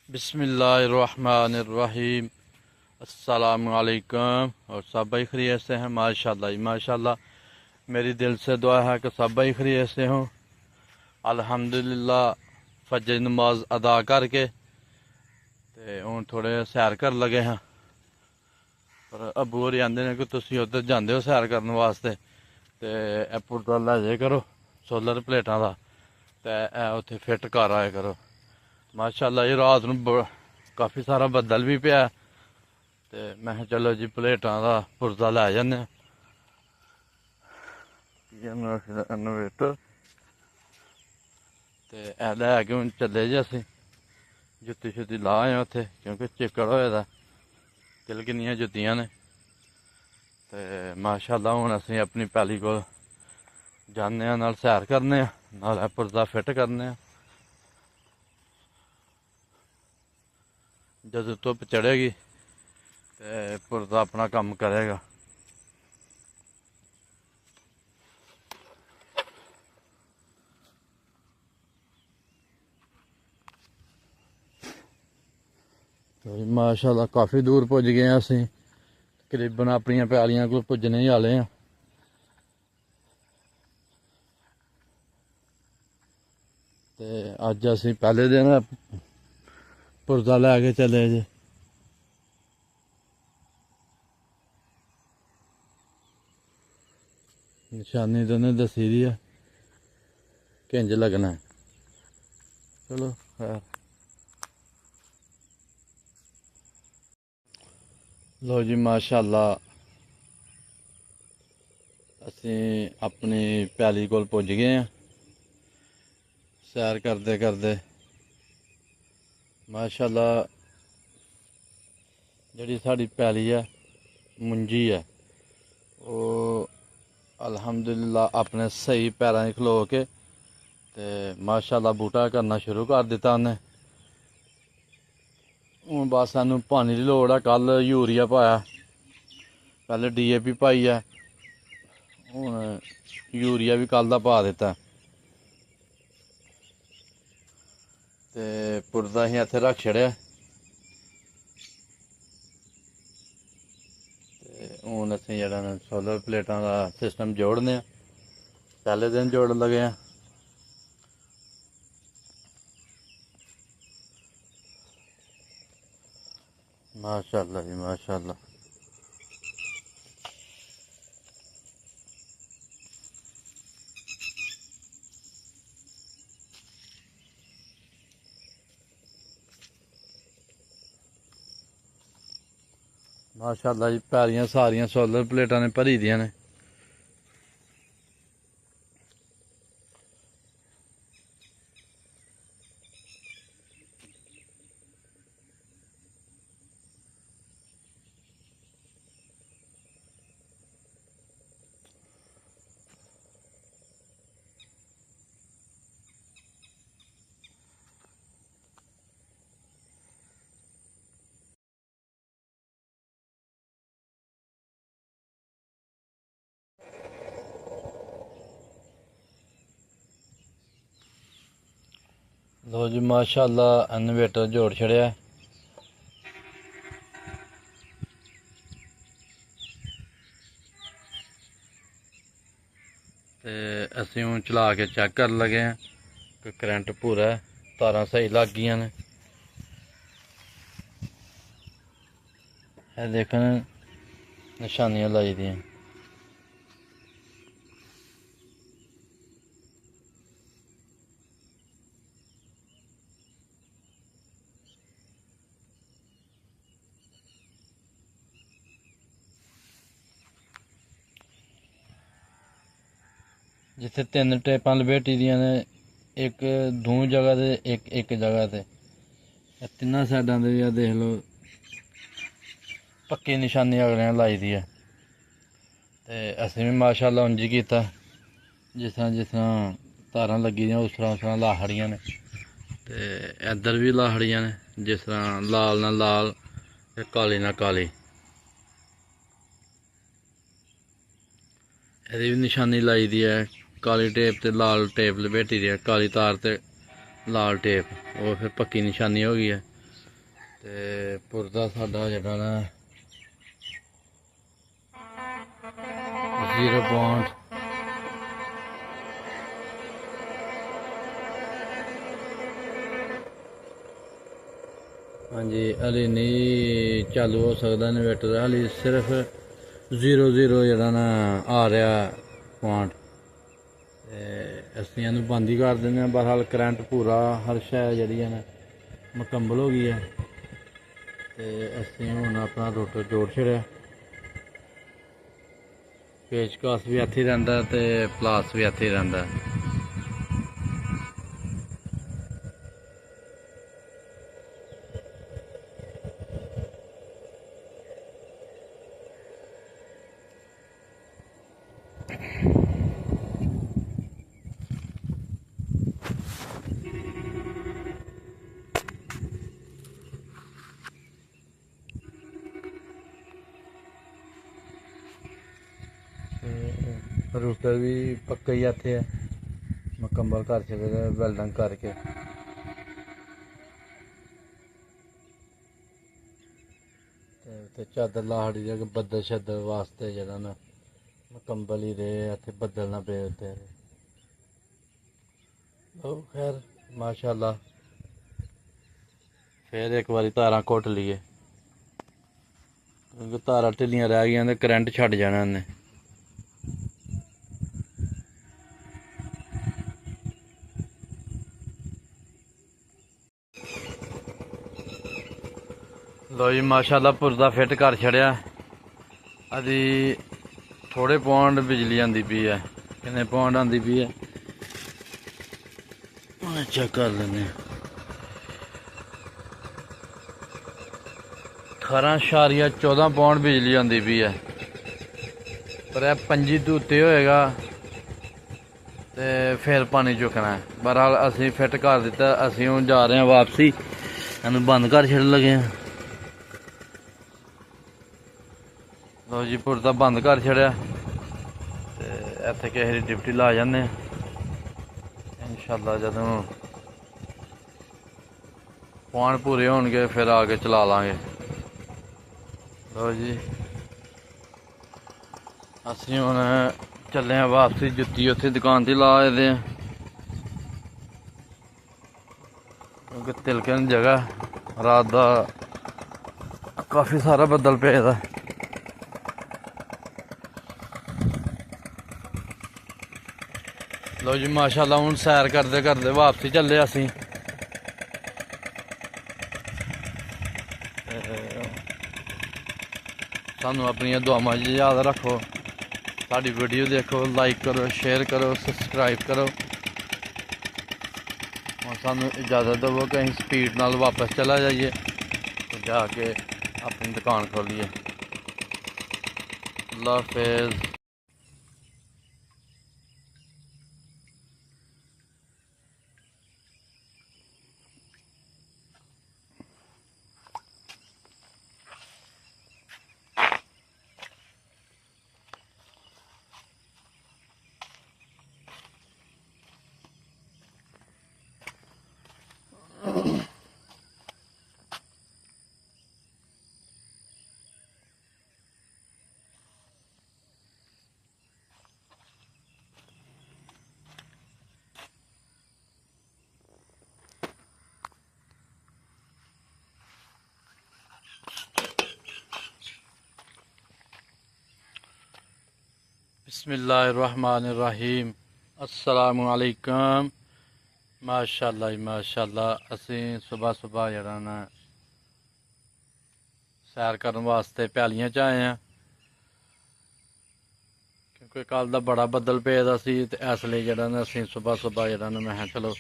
बिस्मिल्लाहिर्रहमानिर्रहीम। अस्सलामुअलैकुम। और सब भाई खैरियत से हैं? माशाल्लाह जी माशाल्लाह। मेरी दिल से दुआ है कि सब भाई खैरियत से हों। अल्हम्दुलिल्लाह फजर नमाज अदा करके ते हुण थोड़े सैर कर लगे हैं। पर अबू होरी आंदे ने कि तुसीं उधर जांदे हो सैर करने वास्ते ते ए पुर्दा लै जाया करो सोलर प्लेटां दा ते उत्थे फिट कर आया करो। माशाल्लाह जी रात नूं काफ़ी सारा बदल भी पिया ते मैं कहा चलो जी प्लेटां दा पुर्जा लै जन्ने इन्वेटर ते लै के हुण चले जी असीं जुत्ती शुत्ती ला आए उत्थे क्योंकि चिक्कड़ होए दा तिलकनियां जुत्तियां ने ते माशाल्लाह हुण असीं अपनी पैली कोल जाने आं नाल सैर करने आं नाल पुर्जा फिट करने आं। जदों धुप्प चढ़ेगी ते पुर्जा अपना कम्म करेगा। तो माशाल्लाह काफ़ी दूर पुज गए हैं असीं तकरीबन अपनियां पैलियां कोल पुज्जने ही आले हैं। ते अज्ज असीं पैह्ले दिन पुर्जा लैके चले जे निशानी तो उन्हें दसी दी है किंज लगना है। चलो खैर लो जी माशाल्लाह असीं अपनी पैली कोल पुज गए हैं सैर करते करते। माशाल्लाह जिहड़ी साडी पैली है मुंजी है वो अल्हम्दुलिल्लाह अपने सही पैरां च खलो के ते माशाल्लाह बूटा करना शुरू कर दिता उन्हें। हूँ बस सानू पानी की लोड़ है। कल यूरिया पाया पहले DAP पाई है हूँ यूरिया भी कल का पा दिता ते पुर्जा असीं इत्थे रख छड़िया ते हूँ असीं जेह्ड़ा सोलर प्लेटां का सिस्टम जोड़ने पहले दिन जोड़ लगे हैं। माशाल्लाह जी माशाल्लाह। माशाल्लाह जी पैलियां सारियां सोलर प्लेटां ने भरी दियां ने। लो जी माशाल्लाह इन्वेटर जोड़ छड़िया ते असीं हूँ चला के चेक कर लगे हैं कि करंट पूरा है तारां सही लग गई ने। देखन निशानियां लाई दी जिथे 3 टेपां लपेटी दियां ने एक दूं जगह ते एक जगह ते तिन्ना साइडां ते भी देख लो पक्की निशानी अगले लाई दी है। ते असीं भी माशाल्लाह उंज ही कीता जिस तरह तारां लगी दियां उस तरह ला खड़ियां ने ते इधर भी ला खड़ियां ने जिस तरह लाल ना लाल ते काली ना काली। एह्दी भी निशानी लाई दी है काली टेप ते लाल टेप लपेटी दी है काली तार ते लाल टेप वो फिर पक्की निशानी हो गई है। ਤੇ ਪੁਰਦਾ ਸਾਡਾ ਜਿਹੜਾ ਨਾ 0 ਪੁਆਇੰਟ ਹਾਂਜੀ ਹਲੇ ਨਹੀਂ ਚਾਲੂ ਹੋ ਸਕਦਾ ਇਨਵੇਟਰ, ਹਲੇ ਸਿਰਫ 0 ਜਿਹੜਾ ਨਾ ਆ ਰਿਹਾ ਪੁਆਇੰਟ, ਤੇ ਅਸੀਂ ਇਹਨੂੰ ਬੰਦ ਹੀ ਕਰ ਦਿੰਦੇ ਹਾਂ। ਬਹਰਹਾਲ ਕਰੰਟ ਪੂਰਾ ਹਰ ਸ਼ੈ ਜਿਹੜੀ ਹੈ ਨਾ ਮੁਕੰਮਲ ਹੋ ਗਈ ਹੈ, ਤੇ ਅਸੀਂ ਹੁਣ ਆਪਣਾ ਰੋਟਰ ਜੋੜ ਛੜਿਆ। ਪੇਚਕਸ ਵੀ ਇੱਥੇ ਰਹਿੰਦਾ ਤੇ ਪਲਾਸ ਵੀ ਇੱਥੇ ਰਹਿੰਦਾ। ਰੂਟਰ ਵੀ ਪੱਕਾ ਹੀ ਇੱਥੇ ਹੈ, ਮੁਕੰਮਲ ਕਰ ਛੱਡਿਆ ਵੈਲਡਿੰਗ ਕਰਕੇ। ਤੇ ਚਾਦਰ ਲਾਹੜੀ ਜਗ੍ਹਾ ਬੱਦਲ ਛੱਦਣ ਵਾਸਤੇ ਜਿਹੜਾ ਨਾ ਮੁਕੰਮਲ ਹੀ ਰਹੇ, ਇੱਥੇ ਬੱਦਲ ਨਾ ਪਏ ਉੱਤੇ। ਉਹ ਖੈਰ ਮਾਸ਼ਾਅੱਲਾ ਫਿਰ ਇੱਕ ਵਾਰੀ ਤਾਰਾਂ ਘੁੱਟ ਲਈਏ, ਕਿਉਂਕਿ ਤਾਰਾਂ ਢਿੱਲੀਆਂ ਰਹਿ ਗਈਆਂ ਤੇ ਕਰੰਟ ਛੱਡ ਜਾਣਾ ਇਹਨੇ। ਲੋ ਜੀ ਮਾਸ਼ਾਅੱਲਾ ਪੁਰਦਾ ਫਿੱਟ ਕਰ ਛੜਿਆ। ਅਜੀ ਥੋੜੇ ਪੌਂਡ ਬਿਜਲੀ ਆਂਦੀ ਪਈ ਹੈ, ਕਿੰਨੇ ਪੌਂਡ ਆਂਦੀ ਪਈ ਹੈ ਚੈੱਕ ਕਰ ਲੈਂਦੇ ਹਾਂ। 18.14 ਪੌਂਡ ਬਿਜਲੀ ਆਂਦੀ ਪਈ ਹੈ, ਪਰ ਇਹ 25 ਤੋਂ ਉੱਤੇ ਹੋਏਗਾ ਤੇ ਫਿਰ ਪਾਣੀ ਚੁੱਕਣਾ ਹੈ। ਬਹਰਹਾਲ ਅਸੀਂ ਫਿੱਟ ਕਰ ਦਿੱਤਾ, ਅਸੀਂ ਹੁਣ ਜਾ ਰਹੇ ਹਾਂ ਵਾਪਸੀ, ਇਹਨੂੰ ਬੰਦ ਕਰ ਛੱਡ ਲਗੇ ਹਾਂ। ਲੋ ਜੀ ਪੁਰਦਾ ਬੰਦ ਕਰ ਛੜਿਆ, ਤੇ ਇੱਥੇ ਕਿਸੇ ਦੀ ਡਿਊਟੀ ਲਾ ਜਾਂਦੇ ਹਾਂ। ਇੰਸ਼ਾਅੱਲਾ ਜਦੋਂ ਪੁਆਇੰਟ ਪੂਰੇ ਹੋਣਗੇ ਫਿਰ ਆ ਕੇ ਚਲਾ ਲਾਂਗੇ। ਲੋ ਜੀ ਅਸੀਂ ਹੁਣ ਚੱਲੇ ਹਾਂ ਵਾਪਸੀ, ਜੁੱਤੀ ਉੱਥੇ ਦੁਕਾਨ ਤੇ ਲਾ ਆਏ ਹਾਂ, ਕਿਉਂਕਿ ਤਿਲਕਣ ਜਗ੍ਹਾ ਰਾਤ ਦਾ ਕਾਫੀ ਸਾਰਾ ਬੱਦਲ ਪਿਆ ਦਾ। ਲੋ ਜੀ ਮਾਸ਼ਾਅੱਲਾ ਹੁਣ ਸੈਰ ਕਰਦੇ ਕਰਦੇ ਵਾਪਸੀ ਚੱਲੇ ਅਸੀਂ। ਸਾਨੂੰ ਆਪਣੀਆਂ ਦੁਆਵਾਂ 'ਚ ਯਾਦ ਰੱਖੋ, ਸਾਡੀ ਵੀਡੀਓ ਦੇਖੋ, ਲਾਈਕ ਕਰੋ, ਸ਼ੇਅਰ ਕਰੋ, ਸਬਸਕ੍ਰਾਈਬ ਕਰੋ। ਹੁਣ ਸਾਨੂੰ ਇਜਾਜ਼ਤ ਦੇਵੋ ਕਿ ਅਸੀਂ ਸਪੀਡ ਨਾਲ ਵਾਪਸ ਚਲਾ ਜਾਈਏ ਤੇ ਜਾ ਕੇ ਆਪਣੀ ਦੁਕਾਨ ਖੋਲੀਏ। ਅੱਲਾ ਹਾਫਿਜ਼। बिस्मिल्लाहिर्रहमानिर्रहीम। अस्सलामुअलैकुम। माशाअल्लाह माशाअल्लाह। ਅਸੀਂ सुबह सुबह ਜਿਹੜਾ ਨਾ ਸੈਰ ਕਰਨ ਵਾਸਤੇ ਪੈਲੀਆਂ 'ਚ ਆਏ ਹਾਂ, ਕਿਉਂਕਿ ਕੱਲ ਦਾ ਬੜਾ ਬੱਦਲ ਪਿਆ ਦਾ ਸੀ, ਤੇ ਇਸ ਲਈ ਜਿਹੜਾ ਨਾ ਅਸੀਂ ਸੁਬਹ ਸੁਬਹ ਜਿਹੜਾ ਨਾ ਮੈਂ ਕਿਹਾ ਚਲੋ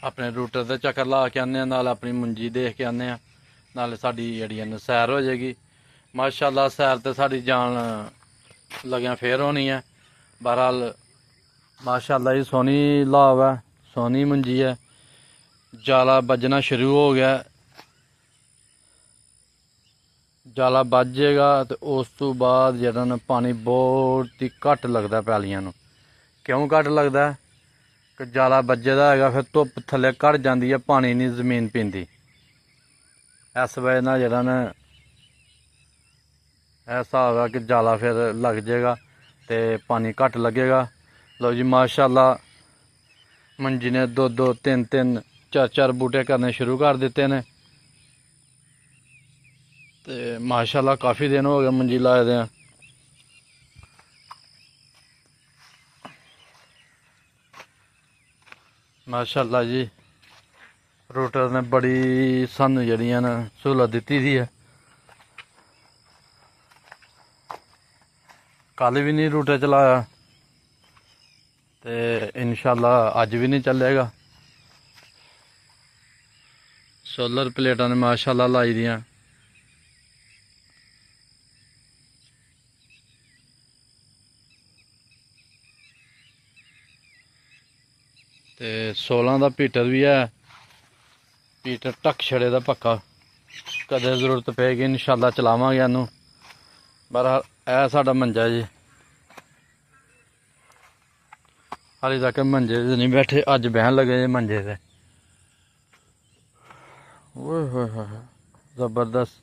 ਆਪਣੇ ਰੂਟਰ 'ਤੇ ਚੱਕਰ ਲਾ ਕੇ ਆਉਂਦੇ ਹਾਂ, ਨਾਲ ਆਪਣੀ ਮੁੰਜੀ ਦੇਖ ਕੇ ਆਉਂਦੇ ਹਾਂ, ਨਾਲੇ ਸਾਡੀ ਜਿਹੜੀ ਸੈਰ ਹੋ ਜਾਏਗੀ। ਮਾਸ਼ਾਅੱਲਾ ਸੈਰ ਤੇ ਸਾਡੀ ਜਾਨ ਲੱਗਿਆ ਫੇਰ ਹੋਣੀ है। बहरहाल माशाअल्लाह ही सोहनी लाव है, सोहनी मंजी है। जाला बजना शुरू हो गया, जाला बज जाएगा तो उस तो बाद जरा ना पानी बहुत ही घट लगता पैलियां नूं। क्यों घट लगता है कि जाला बजे दा हैगा, फिर धुप थल्ले घट जाती है, पानी नहीं जमीन पींदी। इस वजह नाल जेह्ड़ा ना ਇਹ ਹਿਸਾਬ ਆ कि जाला फिर लग जाएगा तो पानी घट लगेगा। लो जी माशाल्लाह मंजी ने 2-2 3-3 4-4 बूटे करने शुरू कर दिते ने ते माशाल्लाह काफ़ी दिन हो गए मंजी लाए दे। माशाल्लाह जी रोटर ने बड़ी सानू जड़ियां न सहूलत दी दी है। कल भी नहीं रूटर चलाया तो इंशाल्लाह अज भी नहीं चलेगा। सोलर प्लेटां ने माशाल्लाह लाई दियां। ते 16 का पीटर भी है, पीटर ढक छड़े दा पक्का, कदे जरूरत पेगी इंशाल्लाह चलावांगे इनू। बहरहाल यह साडा मंजा जी, हाली तक मंजे ते नहीं बैठे, अज बहन लगे जी मंजे ते। जबरदस्त।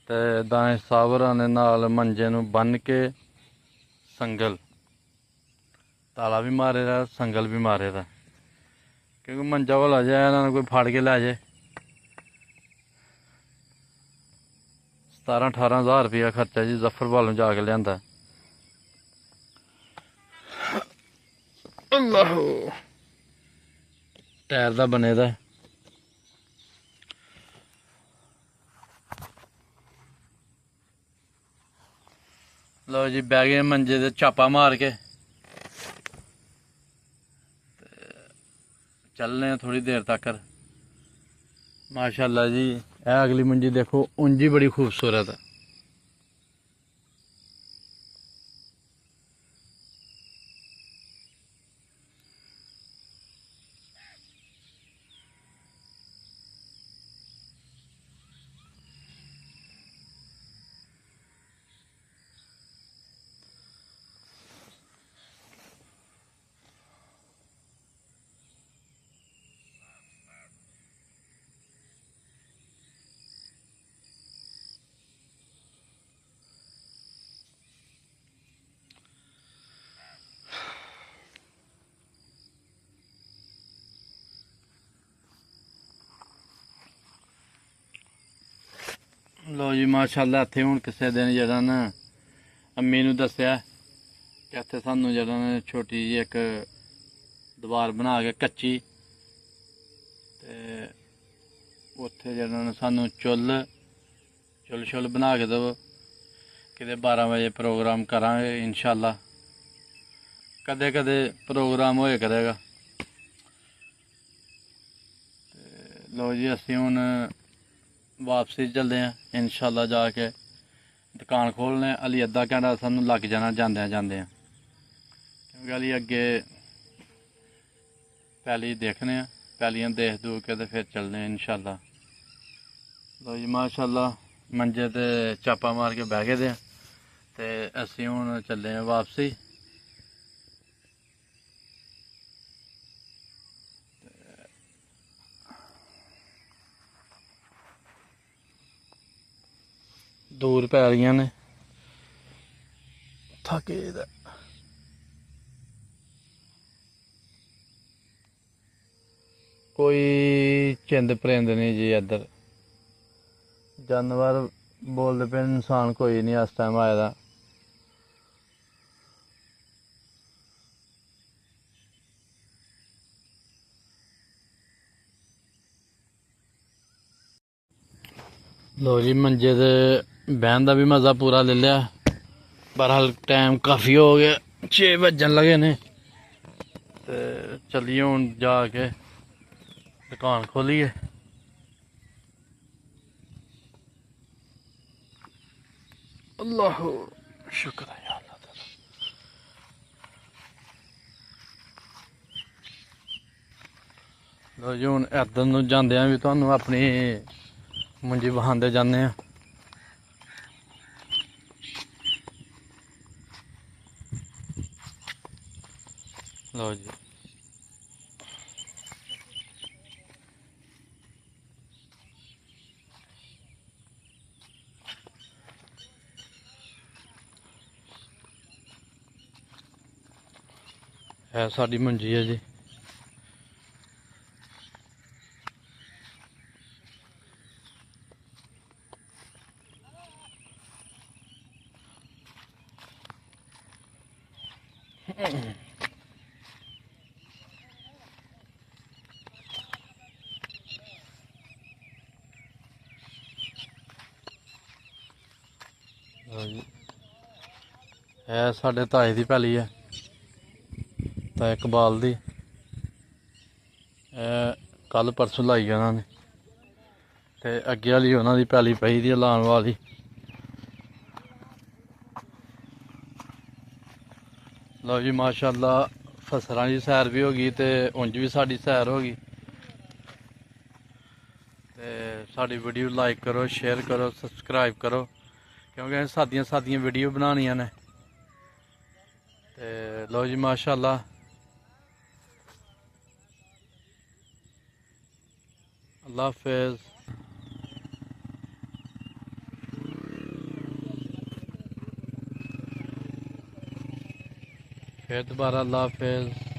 ते दाएं सावरां ने नाल मंजे नू बन के संगल ताला भी मारे दा, संगल भी मारे दा, क्योंकि मंजा भला जाए इन्होंने कोई फड़ के लै जाए। 17-18 हज़ार रुपया खर्चा जी जफर वालों जाके लिया। अल्लाह टायर दा बने दा। लो जी बह गए मंजे ते चापा मार के चलने थोड़ी देर तक। माशाल्लाह जी यह अगली मंजी देखो उंज ही बड़ी खूबसूरत है। लो जी माशाल्लाह इत्थे हुण किसे दिन जेह्ड़ा ना अम्मी नूं दस्सेआ कि इत्थे सानूं जेह्ड़ा ना छोटी जी इक दीवार बना के कच्ची, ते उत्थे जेह्ड़ा ना सानूं चुल्ल बना के देवो। किते 12 बजे प्रोग्राम करांगे इंशाल्लाह, कदे कदे प्रोग्राम होए करेगा। लो जी असीं हुण वापसी चलते हैं इंशाल्लाह, जाके दुकान खोलने। अली अद्धा घंटा सानू लग जाना जांदे जांदे, क्योंकि अली अगे पैली देखने, पैलियां देख दूख के तो फिर चलने इंशाल्लाह। लो जी माशाल्लाह मंजे ते चापा मार के बह गए दे ते असीं हुण चले हैं वापसी। दूर पै रही ने, थके दा कोई चिंद परिंद नहीं जी इधर। जानवर बोलते पे, इंसान कोई नहीं इस टाइम आए दा। लो जी मंजे ते बहन का भी मज़ा पूरा ले लिया। बहरहाल टाइम काफ़ी हो गया, 6 बजन लगे ने, ते चलिए हुण जाके दुकान खोलिए। अल्लाह शुक्र है अल्लाह ताला। लो जी हुण इधर नूं जांदियां भी तुहानूं अपनी मुंजी बहांदे जाने। लो जी ਹੈ ਸਾਡੀ ਮੰਜੀ ਹੈ ਜੀ। ਇਹ ਸਾਡੇ ਤਾਏ ਦੀ ਪੈਲੀ ਹੈ, ਤਾਏ ਇਕਬਾਲ ਦੀ। ਇਹ ਕੱਲ ਪਰਸੋਂ ਲਾਈ ਉਹਨਾਂ ਨੇ, ਤੇ ਅੱਗੇ ਵਾਲੀ ਉਹਨਾਂ ਦੀ ਪੈਲੀ ਪਈ ਦੀ ਲਾਉਣ ਵਾਲੀ। ਲਓ ਜੀ ਮਾਸ਼ਾਅੱਲਾ, ਫਸਲਾਂ ਦੀ ਸੈਰ ਵੀ ਹੋ ਗਈ ਤੇ ਉਂਝ ਵੀ ਸਾਡੀ ਸੈਰ ਹੋ ਗਈ। ਤੇ ਸਾਡੀ ਵੀਡੀਓ ਲਾਈਕ ਕਰੋ, ਸ਼ੇਅਰ ਕਰੋ, ਸਬਸਕ੍ਰਾਈਬ ਕਰੋ, ਕਿਉਂਕਿ ਸਾਦੀਆਂ ਵੀਡੀਓ ਬਣਾਉਣੀਆਂ ਨੇ। ਤੇ ਲਓ ਜੀ ਮਾਸ਼ਾਅੱਲਾ, ਅੱਲਾ ਹਾਫਿਜ਼। फिर दोबारा अल्लाह हाफिज़।